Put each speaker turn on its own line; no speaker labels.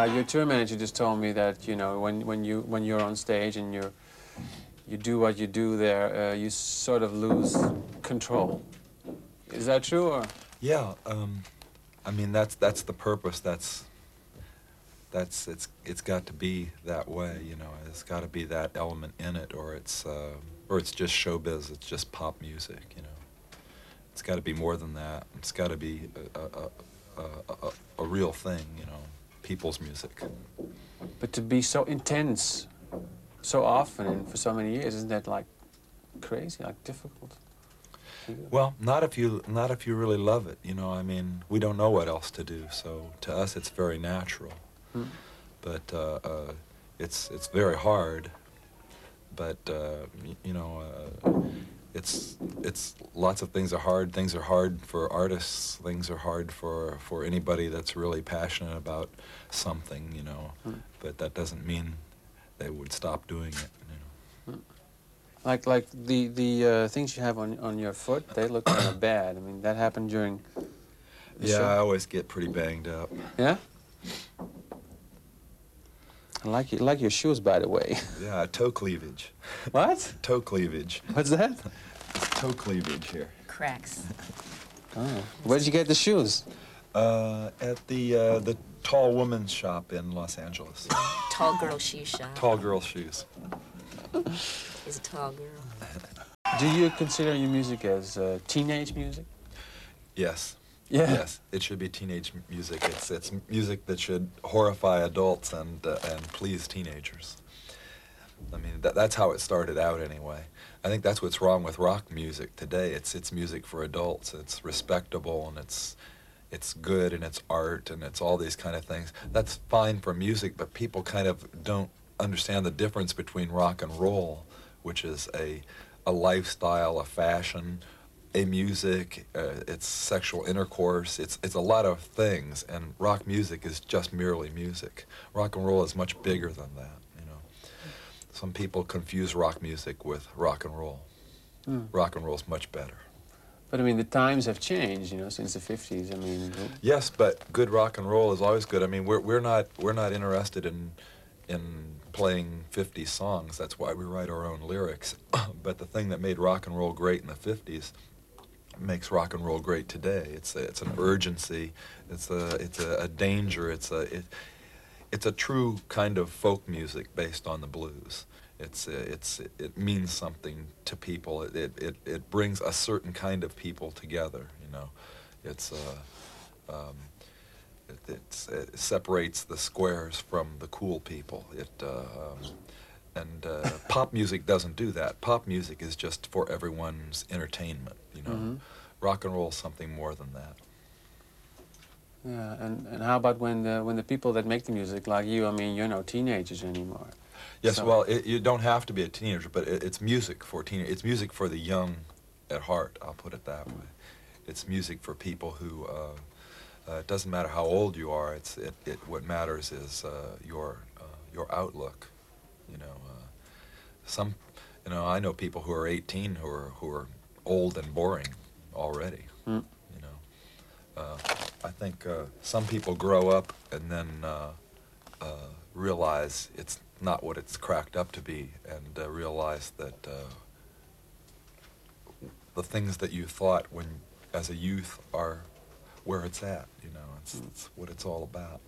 Your tour manager just told me that when you're on stage and you do what you do there, you sort of lose control. Is that true, or?
Yeah, I mean that's the purpose. It's got to be that way, you know. It's got to be that element in it, or it's just showbiz. It's just pop music, you know. It's got to be more than that. It's got to be a real thing, you know, people's music.
But to be so intense, so often and for so many years, isn't that like crazy, like difficult?
Well, not if you really love it, you know. I mean, we don't know what else to do, so to us it's very natural. But it's very hard. But you know, it's lots of things are hard. Things are hard for artists. Things are hard for anybody that's really passionate about something, you know. But that doesn't mean they would stop doing it, you know.
Like the things you have on your foot, they look kind of bad. I mean, that happened during the show?
I always get pretty banged up.
Yeah? I like your shoes, by the way.
Yeah, toe cleavage.
What?
Toe cleavage.
What's that?
It's toe cleavage here.
Cracks.
Oh. Where did you get the shoes?
At the tall woman's shop in Los Angeles.
Tall girl shoe shop.
Tall girl shoes.
He's a tall girl.
Do you consider your music as teenage music?
Yes.
Yeah.
Yes, it should be teenage music. It's music that should horrify adults and please teenagers. I mean, that's how it started out anyway. I think that's what's wrong with rock music today. It's music for adults. It's respectable and it's good and it's art and it's all these kind of things. That's fine for music, but people kind of don't understand the difference between rock and roll, which is a lifestyle, a fashion, a music, it's sexual intercourse, it's a lot of things, and rock music is just merely music. Rock and roll is much bigger than that, you know. Some people confuse rock music with rock and roll. Rock and roll is much better.
But I mean, the times have changed, you know, since the 50s. I mean,
yes, but good rock and roll is always good. I mean, we're not interested in playing 50 songs. That's why we write our own lyrics. But the thing that made rock and roll great in the 50s makes rock and roll great today. It's an urgency. It's a danger. It's a true kind of folk music based on the blues. It means something to people. It brings a certain kind of people together. You know, it separates the squares from the cool people. Pop music doesn't do that. Pop music is just for everyone's entertainment, you know. Rock and roll is something more than that.
Yeah, and how about when the people that make the music, like you, I mean, you're no teenagers anymore.
Yes,
so.
Well, you don't have to be a teenager, but it's music for teenagers. It's music for the young at heart, I'll put it that way. It's music for people who, it doesn't matter how old you are, what matters is your outlook, you know. I know people who are 18 who are old and boring already, you know. I think some people grow up and then realize it's not what it's cracked up to be, and realize that the things that you thought when as a youth are where it's at, you know. It's what it's all about.